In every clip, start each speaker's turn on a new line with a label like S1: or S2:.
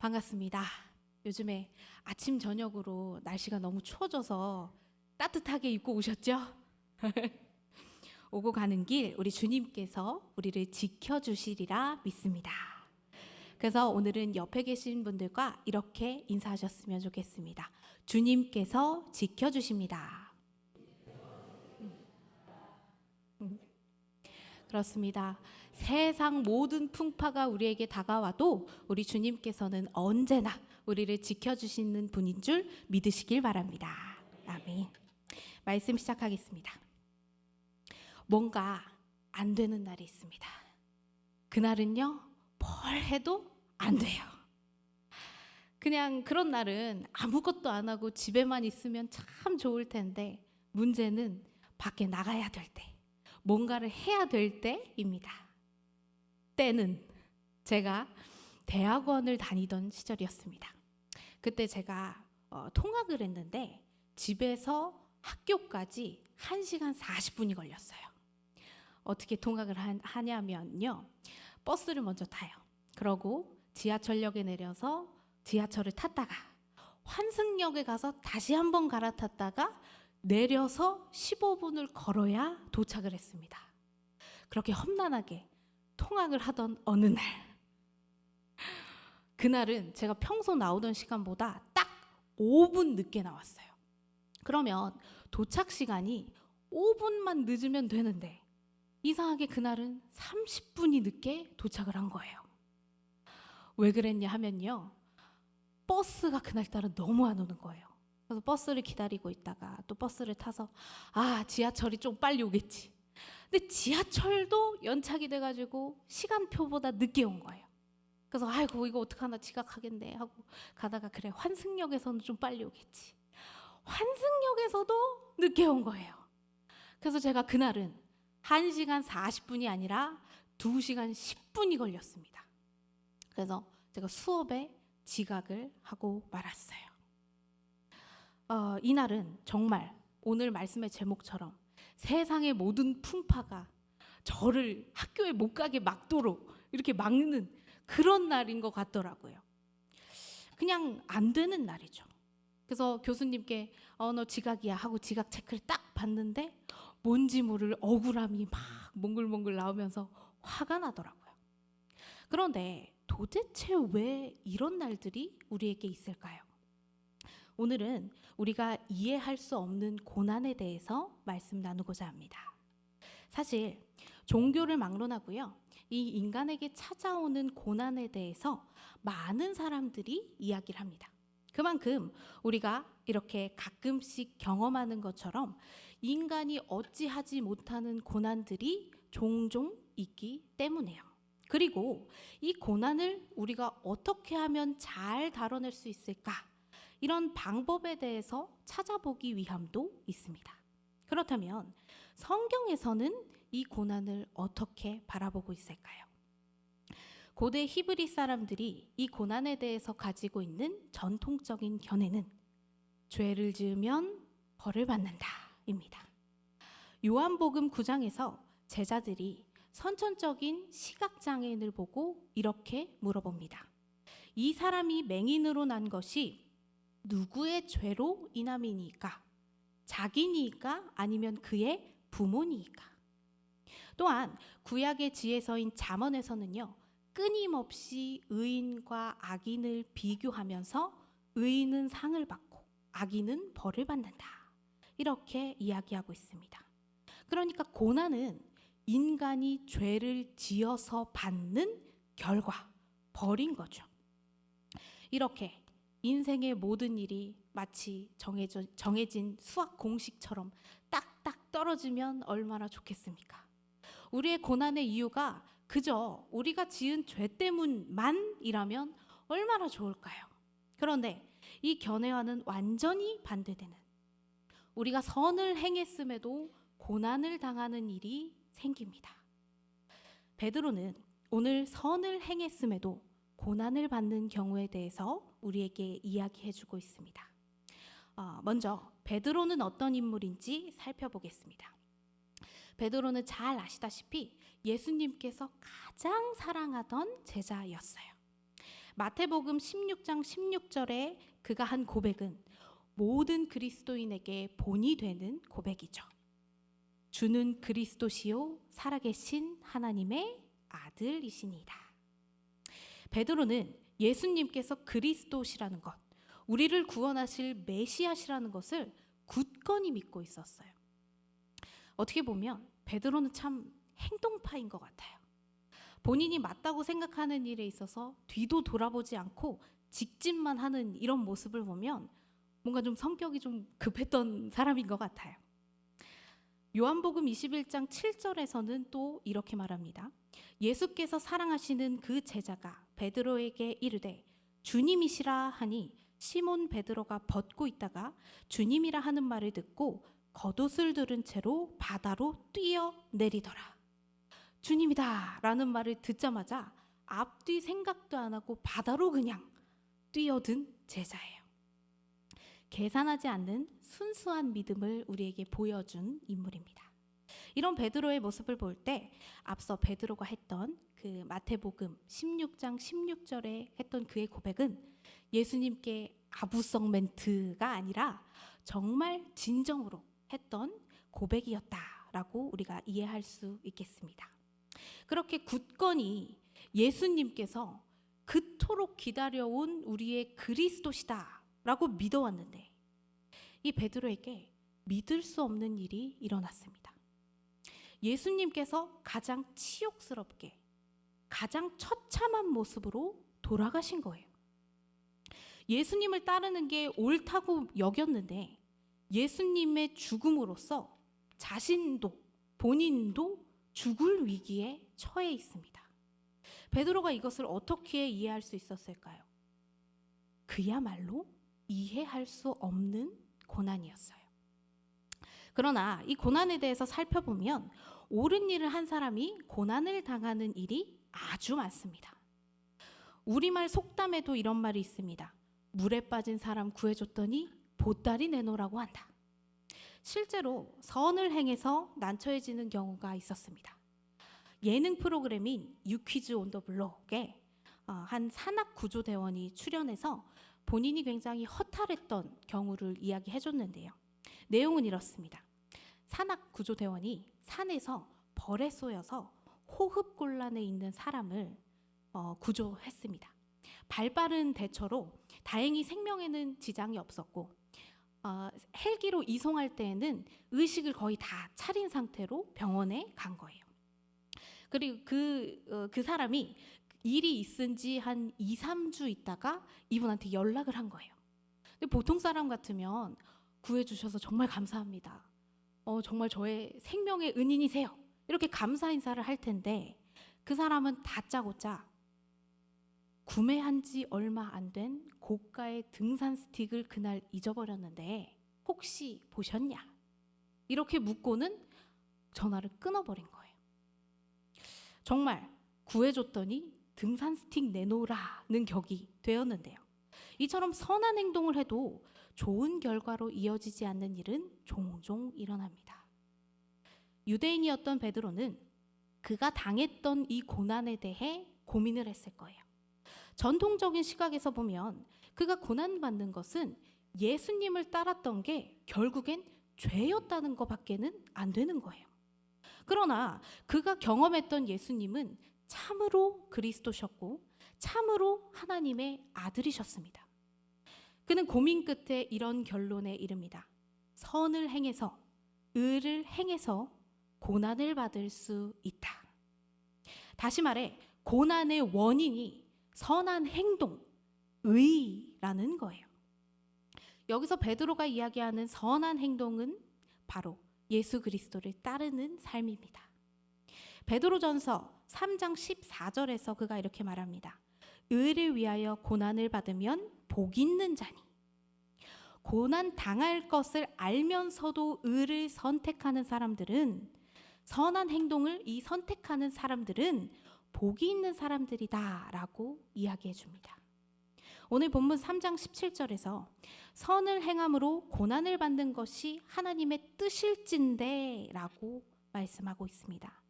S1: 반갑습니다. 요즘에 아침 저녁으로 날씨가 너무 추워져서 따뜻하게 입고 오셨죠? 오고 가는 길 우리 주님께서 우리를 지켜주시리라 믿습니다. 그래서 오늘은 옆에 계신 분들과 이렇게 인사하셨으면 좋겠습니다. 주님께서 지켜주십니다. 그렇습니다. 세상 모든 풍파가 우리에게 다가와도 우리 주님께서는 언제나 우리를 지켜주시는 분인 줄 믿으시길 바랍니다. 아멘. 말씀 시작하겠습니다. 뭔가 안 되는 날이 있습니다. 그날은요, 뭘 해도 안 돼요. 그냥 그런 날은 아무것도 안 하고 집에만 있으면 참 좋을 텐데, 문제는 밖에 나가야 될 때, 뭔가를 해야 될 때입니다. 때는 제가 대학원을 다니던 시절이었습니다. 그때 제가 통학을 했는데 집에서 학교까지 1시간 40분이 걸렸어요. 어떻게 통학을 하냐면요. 버스를 먼저 타요. 그러고 지하철역에 내려서 지하철을 탔다가 환승역에 가서 다시 한번 갈아탔다가 내려서 15분을 걸어야 도착을 했습니다. 그렇게 험난하게 통학을 하던 어느 날, 그날은 제가 평소 나오던 시간보다 딱 5분 늦게 나왔어요. 그러면 도착 시간이 5분만 늦으면 되는데 이상하게 그날은 30분이 늦게 도착을 한 거예요. 왜 그랬냐 하면요, 버스가 그날따라 너무 안 오는 거예요. 그래서 버스를 기다리고 있다가 또 버스를 타서 지하철이 좀 빨리 오겠지. 근데 지하철도 연착이 돼가지고 시간표보다 늦게 온 거예요. 그래서 아이고 이거 어떡하나 지각하겠네 하고 가다가 그래 환승역에서는 좀 빨리 오겠지. 환승역에서도 늦게 온 거예요. 그래서 제가 그날은 1시간 40분이 아니라 2시간 10분이 걸렸습니다. 그래서 제가 수업에 지각을 하고 말았어요. 이날은 정말 오늘 말씀의 제목처럼 세상의 모든 풍파가 저를 학교에 못 가게 막도록 이렇게 막는 그런 날인 것 같더라고요. 그냥 안 되는 날이죠. 그래서 교수님께 너 지각이야 하고 지각 체크를 딱 봤는데 뭔지 모를 억울함이 막 몽글몽글 나오면서 화가 나더라고요. 그런데 도대체 왜 이런 날들이 우리에게 있을까요? 오늘은 우리가 이해할 수 없는 고난에 대해서 말씀 나누고자 합니다. 사실 종교를 막론하고요, 이 인간에게 찾아오는 고난에 대해서 많은 사람들이 이야기를 합니다. 그만큼 우리가 이렇게 가끔씩 경험하는 것처럼 인간이 어찌하지 못하는 고난들이 종종 있기 때문이에요. 그리고 이 고난을 우리가 어떻게 하면 잘 다뤄낼 수 있을까? 이런 방법에 대해서 찾아보기 위함도 있습니다. 그렇다면 성경에서는 이 고난을 어떻게 바라보고 있을까요? 고대 히브리 사람들이 이 고난에 대해서 가지고 있는 전통적인 견해는 죄를 지으면 벌을 받는다입니다. 요한복음 9장에서 제자들이 선천적인 시각장애인을 보고 이렇게 물어봅니다. 이 사람이 맹인으로 난 것이 누구의 죄로 인함이니까? 자기니까 아니면 그의 부모니까? 또한 구약의 지혜서인 잠언에서는요, 끊임없이 의인과 악인을 비교하면서 의인은 상을 받고 악인은 벌을 받는다, 이렇게 이야기하고 있습니다. 그러니까 고난은 인간이 죄를 지어서 받는 결과, 벌인 거죠. 이렇게 인생의 모든 일이 마치 정해진 수학 공식처럼 딱딱 떨어지면 얼마나 좋겠습니까? 우리의 고난의 이유가 그저 우리가 지은 죄 때문만이라면 얼마나 좋을까요? 그런데 이 견해와는 완전히 반대되는, 우리가 선을 행했음에도 고난을 당하는 일이 생깁니다. 베드로는 오늘 선을 행했음에도 고난을 받는 경우에 대해서 우리에게 이야기해주고 있습니다. 먼저 베드로는 어떤 인물인지 살펴보겠습니다. 베드로는 잘 아시다시피 예수님께서 가장 사랑하던 제자였어요. 마태복음 16장 16절에 그가 한 고백은 모든 그리스도인에게 본이 되는 고백이죠. 주는 그리스도시요 살아계신 하나님의 아들이시니이다. 베드로는 예수님께서 그리스도시라는 것, 우리를 구원하실 메시아시라는 것을 굳건히 믿고 있었어요. 어떻게 보면 베드로는 참 행동파인 것 같아요. 본인이 맞다고 생각하는 일에 있어서 뒤도 돌아보지 않고 직진만 하는 이런 모습을 보면 뭔가 좀 성격이 좀 급했던 사람인 것 같아요. 요한복음 21장 7절에서는 또 이렇게 말합니다. 예수께서 사랑하시는 그 제자가 베드로에게 이르되 주님이시라 하니 시몬 베드로가 벗고 있다가 주님이라 하는 말을 듣고 겉옷을 두른 채로 바다로 뛰어내리더라. 주님이다 라는 말을 듣자마자 앞뒤 생각도 안 하고 바다로 그냥 뛰어든 제자예요. 계산하지 않는 순수한 믿음을 우리에게 보여준 인물입니다. 이런 베드로의 모습을 볼 때 앞서 베드로가 했던 그 마태복음 16장 16절에 했던 그의 고백은 예수님께 아부성 멘트가 아니라 정말 진정으로 했던 고백이었다라고 우리가 이해할 수 있겠습니다. 그렇게 굳건히 예수님께서 그토록 기다려온 우리의 그리스도시다라고 믿어왔는데 이 베드로에게 믿을 수 없는 일이 일어났습니다. 예수님께서 가장 치욕스럽게 가장 처참한 모습으로 돌아가신 거예요. 예수님을 따르는 게 옳다고 여겼는데 예수님의 죽음으로써 자신도 본인도 죽을 위기에 처해 있습니다. 베드로가 이것을 어떻게 이해할 수 있었을까요? 그야말로 이해할 수 없는 고난이었어요. 그러나 이 고난에 대해서 살펴보면 옳은 일을 한 사람이 고난을 당하는 일이 아주 많습니다. 우리말 속담에도 이런 말이 있습니다. 물에 빠진 사람 구해줬더니 보따리 내놓으라고 한다. 실제로 선을 행해서 난처해지는 경우가 있었습니다. 예능 프로그램인 유퀴즈 온 더 블록에 한 산악구조대원이 출연해서 본인이 굉장히 허탈했던 경우를 이야기해줬는데요. 내용은 이렇습니다. 산악구조대원이 산에서 벌에 쏘여서 호흡곤란에 있는 사람을 구조했습니다. 발빠른 대처로 다행히 생명에는 지장이 없었고 헬기로 이송할 때에는 의식을 거의 다 차린 상태로 병원에 간 거예요. 그리고 그 사람이 일이 있은 지 한 2, 3주 있다가 이분한테 연락을 한 거예요. 근데 보통 사람 같으면 구해주셔서 정말 감사합니다. 정말 저의 생명의 은인이세요. 이렇게 감사 인사를 할 텐데 그 사람은 다짜고짜 구매한 지 얼마 안 된 고가의 등산 스틱을 그날 잊어버렸는데 혹시 보셨냐? 이렇게 묻고는 전화를 끊어버린 거예요. 정말 구해줬더니 등산 스틱 내놓으라는 격이 되었는데요. 이처럼 선한 행동을 해도 좋은 결과로 이어지지 않는 일은 종종 일어납니다. 유대인이었던 베드로는 그가 당했던 이 고난에 대해 고민을 했을 거예요. 전통적인 시각에서 보면 그가 고난받는 것은 예수님을 따랐던 게 결국엔 죄였다는 것밖에는 안 되는 거예요. 그러나 그가 경험했던 예수님은 참으로 그리스도셨고 참으로 하나님의 아들이셨습니다. 그는 고민 끝에 이런 결론에 이릅니다. 선을 행해서 의를 행해서 고난을 받을 수 있다. 다시 말해 고난의 원인이 선한 행동, 의라는 거예요. 여기서 베드로가 이야기하는 선한 행동은 바로 예수 그리스도를 따르는 삶입니다. 베드로전서 3장 14절에서 그가 이렇게 말합니다. 의를 위하여 고난을 받으면 복 있는 자니. 고난 당할 것을 알면서도 의를 선택하는 사람들은 선한 행동을 선택하는 사람들은 복이 있는 사람들이다 라고 이야기해 줍니다. 오늘 본문 3장 17절에서 선을 행함으로 고난을 받는 것이 하나님의 뜻일진데 라고 말씀하고 있습니다.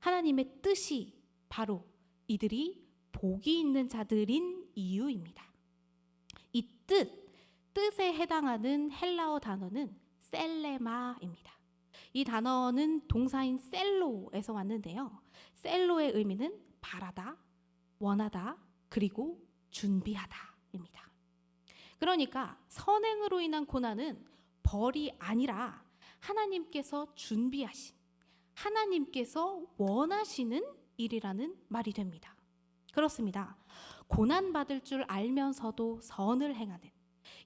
S1: 하나님의 뜻이 바로 이들이 복이 있는 자들인 이유입니다. 이 뜻에 해당하는 헬라어 단어는 셀레마입니다. 이 단어는 동사인 셀로에서 왔는데요. 셀로의 의미는 바라다, 원하다, 그리고 준비하다입니다. 그러니까 선행으로 인한 고난은 벌이 아니라 하나님께서 준비하신, 하나님께서 원하시는 일이라는 말이 됩니다. 그렇습니다. 고난받을 줄 알면서도 선을 행하는,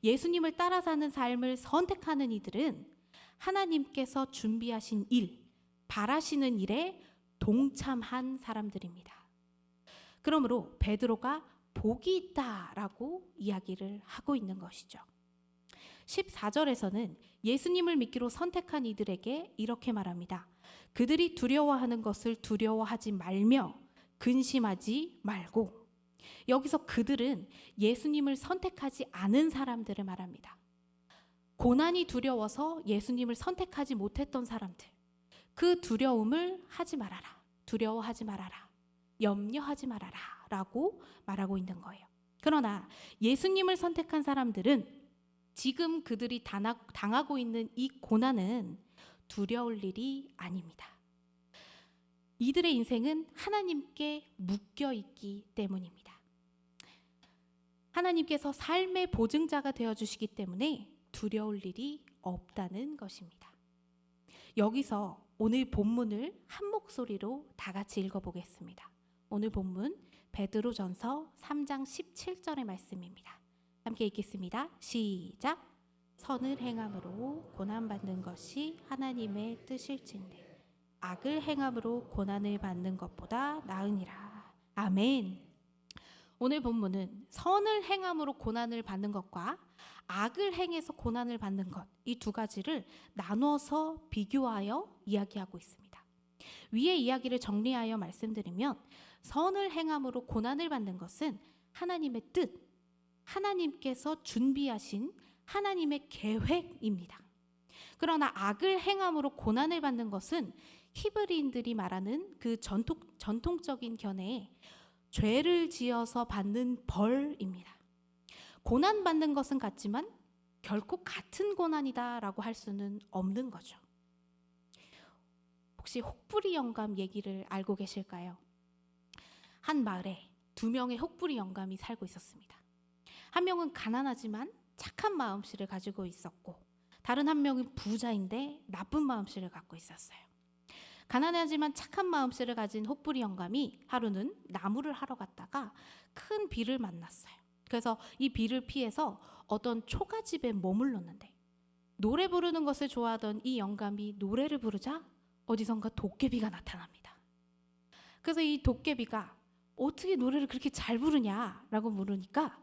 S1: 예수님을 따라 사는 삶을 선택하는 이들은 하나님께서 준비하신 일, 바라시는 일에 동참한 사람들입니다. 그러므로 베드로가 복이 있다라고 이야기를 하고 있는 것이죠. 14절에서는 예수님을 믿기로 선택한 이들에게 이렇게 말합니다. 그들이 두려워하는 것을 두려워하지 말며 근심하지 말고. 여기서 그들은 예수님을 선택하지 않은 사람들을 말합니다. 고난이 두려워서 예수님을 선택하지 못했던 사람들, 그 두려움을 하지 말아라, 두려워하지 말아라, 염려하지 말아라 라고 말하고 있는 거예요. 그러나 예수님을 선택한 사람들은 지금 그들이 당하고 있는 이 고난은 두려울 일이 아닙니다. 이들의 인생은 하나님께 묶여 있기 때문입니다. 하나님께서 삶의 보증자가 되어주시기 때문에 두려울 일이 없다는 것입니다. 여기서 오늘 본문을 한 목소리로 다 같이 읽어보겠습니다. 오늘 본문 베드로전서 3장 17절의 말씀입니다. 함께 읽겠습니다. 시작. 선을 행함으로 고난받는 것이 하나님의 뜻일진데 악을 행함으로 고난을 받는 것보다 나으니라. 아멘. 오늘 본문은 선을 행함으로 고난을 받는 것과 악을 행해서 고난을 받는 것, 이 두 가지를 나눠서 비교하여 이야기하고 있습니다. 위의 이야기를 정리하여 말씀드리면 선을 행함으로 고난을 받는 것은 하나님의 뜻, 하나님께서 준비하신 하나님의 계획입니다. 그러나 악을 행함으로 고난을 받는 것은 히브리인들이 말하는 그 전통적인 견해에 죄를 지어서 받는 벌입니다. 고난받는 것은 같지만 결코 같은 고난이다라고 할 수는 없는 거죠. 혹시 혹부리 영감 얘기를 알고 계실까요? 한 마을에 2명의 혹부리 영감이 살고 있었습니다. 한 명은 가난하지만 착한 마음씨를 가지고 있었고 다른 한 명은 부자인데 나쁜 마음씨를 갖고 있었어요. 가난하지만 착한 마음씨를 가진 혹부리 영감이 하루는 나무를 하러 갔다가 큰 비를 만났어요. 그래서 이 비를 피해서 어떤 초가집에 머물렀는데 노래 부르는 것을 좋아하던 이 영감이 노래를 부르자 어디선가 도깨비가 나타납니다. 그래서 이 도깨비가 어떻게 노래를 그렇게 잘 부르냐라고 물으니까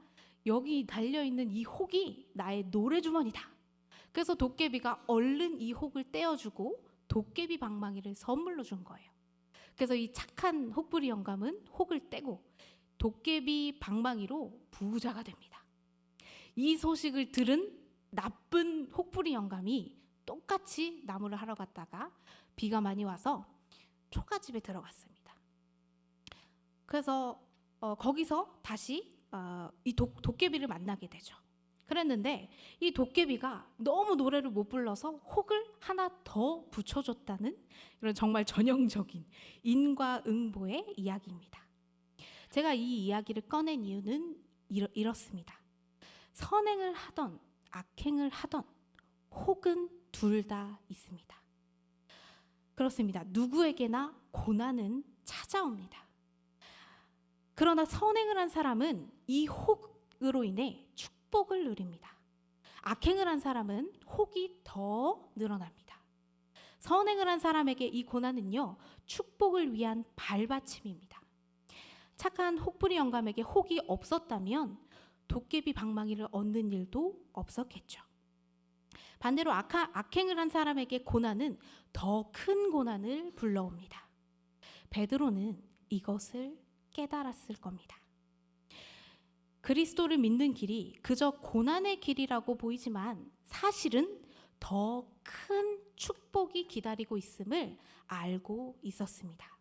S1: 여기 달려있는 이 혹이 나의 노래 주머니다. 그래서 도깨비가 얼른 이 혹을 떼어주고 도깨비 방망이를 선물로 준 거예요. 그래서 이 착한 혹부리 영감은 혹을 떼고 도깨비 방망이로 부자가 됩니다. 이 소식을 들은 나쁜 혹부리 영감이 똑같이 나무를 하러 갔다가 비가 많이 와서 초가집에 들어갔습니다. 그래서 거기서 다시 이 도깨비를 만나게 되죠. 그랬는데 이 도깨비가 너무 노래를 못 불러서 혹을 하나 더 붙여줬다는 이런 정말 전형적인 인과응보의 이야기입니다. 제가 이 이야기를 꺼낸 이유는 이렇습니다. 선행을 하던 악행을 하던 혹은 둘 다 있습니다. 그렇습니다. 누구에게나 고난은 찾아옵니다. 그러나 선행을 한 사람은 이 혹으로 인해 축복을 누립니다. 악행을 한 사람은 혹이 더 늘어납니다. 선행을 한 사람에게 이 고난은요, 축복을 위한 발받침입니다. 착한 혹부리 영감에게 혹이 없었다면 도깨비 방망이를 얻는 일도 없었겠죠. 반대로 악행을 한 사람에게 고난은 더 큰 고난을 불러옵니다. 베드로는 이것을 깨달았을 겁니다. 그리스도를 믿는 길이 그저 고난의 길이라고 보이지만 사실은 더 큰 축복이 기다리고 있음을 알고 있었습니다.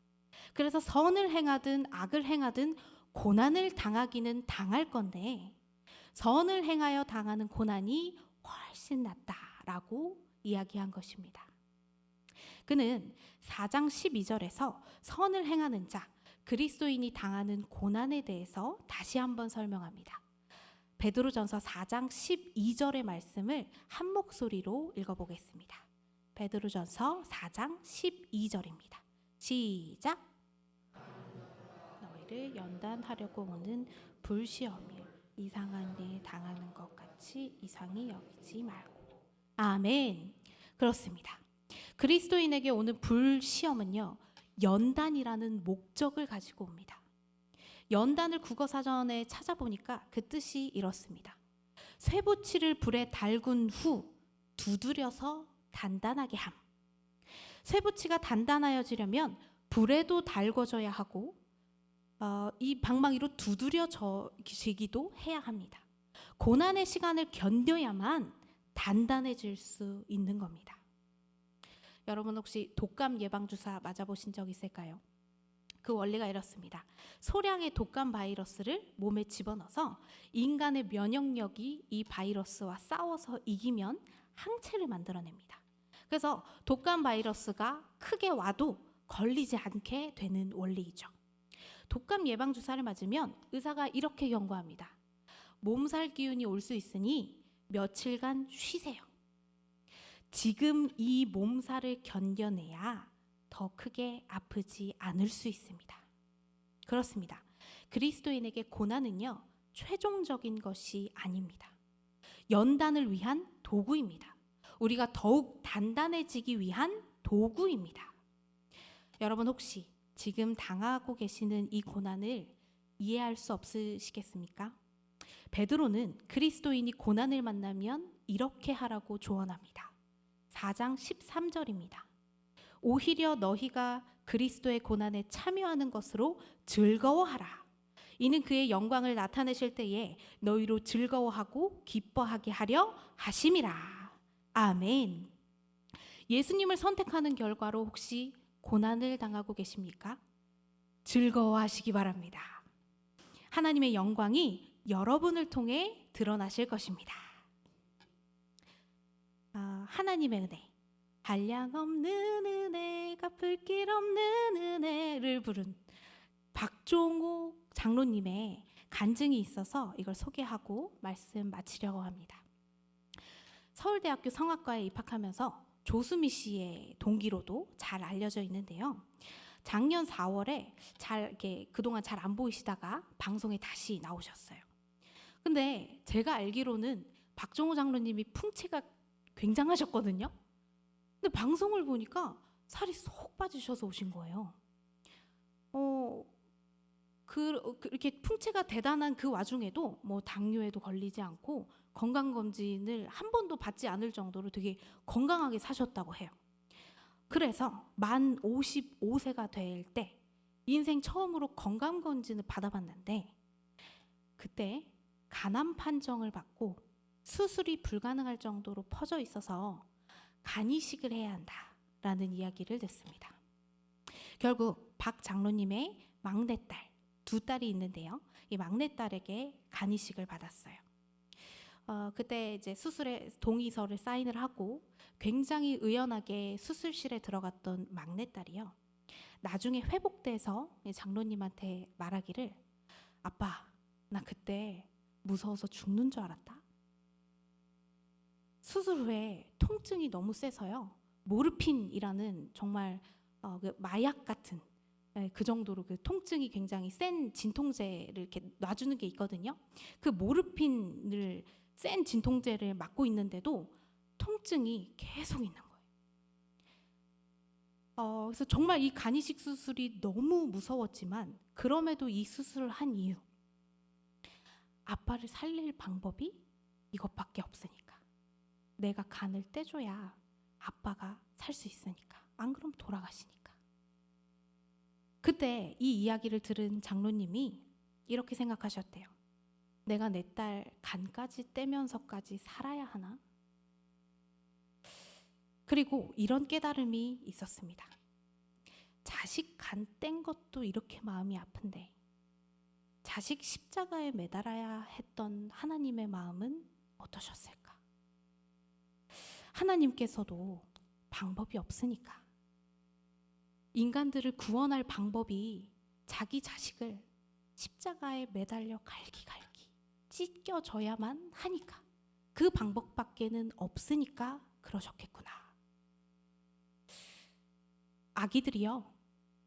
S1: 그래서 선을 행하든 악을 행하든 고난을 당하기는 당할 건데 선을 행하여 당하는 고난이 훨씬 낫다라고 이야기한 것입니다. 그는 4장 12절에서 선을 행하는 자, 그리스도인이 당하는 고난에 대해서 다시 한번 설명합니다. 베드로전서 4장 12절의 말씀을 한 목소리로 읽어보겠습니다. 베드로전서 4장 12절입니다. 시작. 너희를 연단하려고 오는 불시험이 이상한 일 당하는 것 같이 이상히 여기지 말고. 아멘. 그렇습니다. 그리스도인에게 오는 불시험은요, 연단이라는 목적을 가지고 옵니다. 연단을 국어사전에 찾아보니까 그 뜻이 이렇습니다. 쇠붙이를 불에 달군 후 두드려서 단단하게 함. 쇠붙이가 단단하여지려면 불에도 달궈져야 하고 이 방망이로 두드려지기도 해야 합니다. 고난의 시간을 견뎌야만 단단해질 수 있는 겁니다. 여러분 혹시 독감 예방주사 맞아보신 적 있을까요? 그 원리가 이렇습니다. 소량의 독감 바이러스를 몸에 집어넣어서 인간의 면역력이 이 바이러스와 싸워서 이기면 항체를 만들어냅니다. 그래서 독감 바이러스가 크게 와도 걸리지 않게 되는 원리이죠. 독감 예방주사를 맞으면 의사가 이렇게 경고합니다. 몸살 기운이 올 수 있으니 며칠간 쉬세요. 지금 이 몸살을 견뎌내야 더 크게 아프지 않을 수 있습니다. 그렇습니다. 그리스도인에게 고난은요, 최종적인 것이 아닙니다. 연단을 위한 도구입니다. 우리가 더욱 단단해지기 위한 도구입니다. 여러분 혹시 지금 당하고 계시는 이 고난을 이해할 수 없으시겠습니까? 베드로는 그리스도인이 고난을 만나면 이렇게 하라고 조언합니다. 4장 13절입니다. 오히려 너희가 그리스도의 고난에 참여하는 것으로 즐거워하라. 이는 그의 영광을 나타내실 때에 너희로 즐거워하고 기뻐하게 하려 하심이라. 아멘. 예수님을 선택하는 결과로 혹시 고난을 당하고 계십니까? 즐거워하시기 바랍니다. 하나님의 영광이 여러분을 통해 드러나실 것입니다. 하나님의 은혜, 한량없는 은혜, 갚을 길 없는 은혜를 부른 박종욱 장로님의 간증이 있어서 이걸 소개하고 말씀 마치려고 합니다. 서울대학교 성악과에 입학하면서 조수미 씨의 동기로도 잘 알려져 있는데요. 작년 4월에 그동안 잘 안 보이시다가 방송에 다시 나오셨어요. 근데 제가 알기로는 박종호 장로님이 풍채가 굉장하셨거든요. 근데 방송을 보니까 살이 쏙 빠지셔서 오신 거예요. 이렇게 풍채가 대단한 그 와중에도 뭐 당뇨에도 걸리지 않고 건강검진을 한 번도 받지 않을 정도로 되게 건강하게 사셨다고 해요. 그래서 만 55세가 될 때 인생 처음으로 건강검진을 받아봤는데 그때 간암 판정을 받고 수술이 불가능할 정도로 퍼져 있어서 간 이식을 해야 한다라는 이야기를 듣습니다. 결국 박 장로님의 막내딸, 두 딸이 있는데요. 이 막내딸에게 간 이식을 받았어요. 그때 이제 수술에 동의서를 사인을 하고 굉장히 의연하게 수술실에 들어갔던 막내딸이요. 나중에 회복돼서 장로님한테 말하기를, 아빠, 나 그때 무서워서 죽는 줄 알았다. 수술 후에 통증이 너무 세서요. 모르핀이라는 정말 그 마약 같은 그 정도로 그 통증이 굉장히 센 진통제를 이렇게 놔주는 게 있거든요. 그 모르핀을 센 진통제를 맞고 있는데도 통증이 계속 있는 거예요. 그래서 정말 이 간이식 수술이 너무 무서웠지만 그럼에도 이 수술을 한 이유, 아빠를 살릴 방법이 이것밖에 없으니까. 내가 간을 떼줘야 아빠가 살 수 있으니까. 안 그럼 돌아가시니까. 그때 이 이야기를 들은 장로님이 이렇게 생각하셨대요. 내가 내 딸 간까지 떼면서까지 살아야 하나? 그리고 이런 깨달음이 있었습니다. 자식 간 뗀 것도 이렇게 마음이 아픈데 자식 십자가에 매달아야 했던 하나님의 마음은 어떠셨을까? 하나님께서도 방법이 없으니까, 인간들을 구원할 방법이 자기 자식을 십자가에 매달려 갈기갈기 찢겨져야만 하니까, 그 방법밖에는 없으니까 그러셨겠구나. 아기들이요,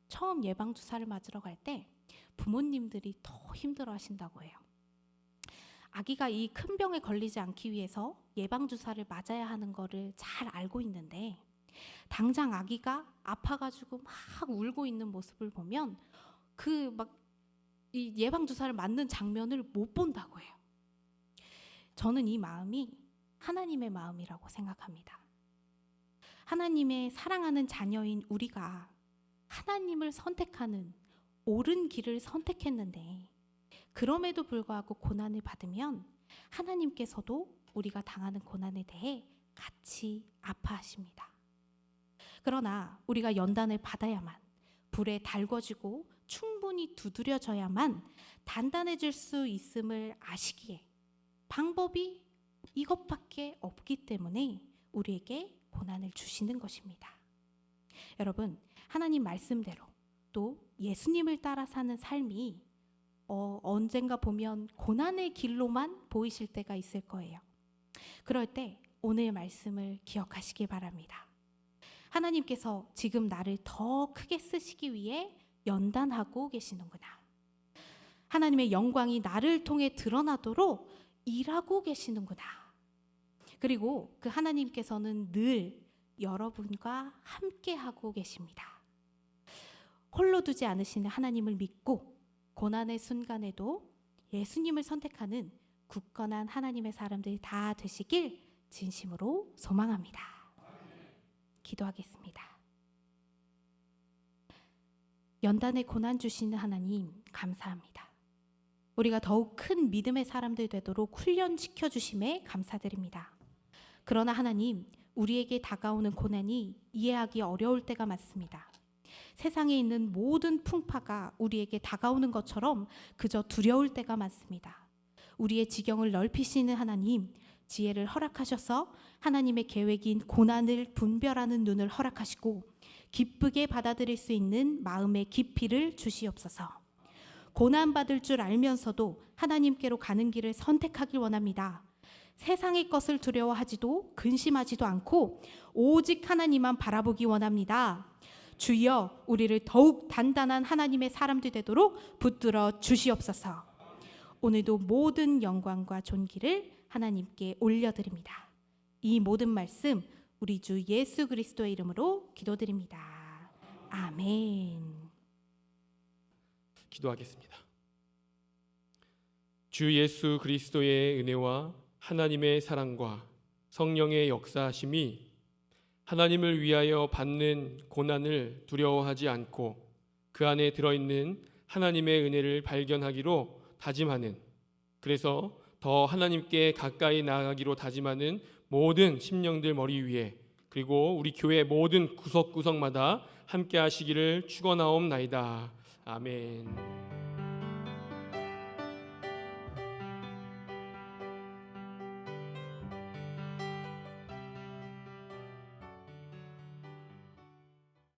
S1: 처음 예방주사를 맞으러 갈 때 부모님들이 더 힘들어 하신다고 해요. 아기가 이 큰 병에 걸리지 않기 위해서 예방주사를 맞아야 하는 거를 잘 알고 있는데, 당장 아기가 아파가지고 막 울고 있는 모습을 보면 이 예방주사를 맞는 장면을 못 본다고 해요. 저는 이 마음이 하나님의 마음이라고 생각합니다. 하나님의 사랑하는 자녀인 우리가 하나님을 선택하는 옳은 길을 선택했는데, 그럼에도 불구하고 고난을 받으면 하나님께서도 우리가 당하는 고난에 대해 같이 아파하십니다. 그러나 우리가 연단을 받아야만, 불에 달궈지고 충분히 두드려져야만 단단해질 수 있음을 아시기에 방법이 이것밖에 없기 때문에 우리에게 고난을 주시는 것입니다. 여러분, 하나님 말씀대로 또 예수님을 따라 사는 삶이 언젠가 보면 고난의 길로만 보이실 때가 있을 거예요. 그럴 때 오늘 말씀을 기억하시기 바랍니다. 하나님께서 지금 나를 더 크게 쓰시기 위해 연단하고 계시는구나. 하나님의 영광이 나를 통해 드러나도록 일하고 계시는구나. 그리고 그 하나님께서는 늘 여러분과 함께 하고 계십니다. 홀로 두지 않으시는 하나님을 믿고 고난의 순간에도 예수님을 선택하는 굳건한 하나님의 사람들이 다 되시길 진심으로 소망합니다. 기도하겠습니다. 연단에 고난 주시는 하나님, 감사합니다. 우리가 더욱 큰 믿음의 사람들 되도록 훈련시켜 주심에 감사드립니다. 그러나 하나님, 우리에게 다가오는 고난이 이해하기 어려울 때가 많습니다. 세상에 있는 모든 풍파가 우리에게 다가오는 것처럼 그저 두려울 때가 많습니다. 우리의 지경을 넓히시는 하나님, 지혜를 허락하셔서 하나님의 계획인 고난을 분별하는 눈을 허락하시고 기쁘게 받아들일 수 있는 마음의 깊이를 주시옵소서. 고난받을 줄 알면서도 하나님께로 가는 길을 선택하길 원합니다. 세상의 것을 두려워하지도 근심하지도 않고 오직 하나님만 바라보기 원합니다. 주여, 우리를 더욱 단단한 하나님의 사람들 되도록 붙들어 주시옵소서. 오늘도 모든 영광과 존귀를 하나님께 올려드립니다. 이 모든 말씀 우리 주 예수 그리스도의 이름으로 기도드립니다. 아멘.
S2: 기도하겠습니다. 주 예수 그리스도의 은혜와 하나님의 사랑과 성령의 역사하심이 하나님을 위하여 받는 고난을 두려워하지 않고 그 안에 들어있는 하나님의 은혜를 발견하기로 다짐하는, 그래서 더 하나님께 가까이 나아가기로 다짐하는 모든 심령들 머리 위에, 그리고 우리 교회 모든 구석구석마다 함께 하시기를 축원하옵나이다. 아멘.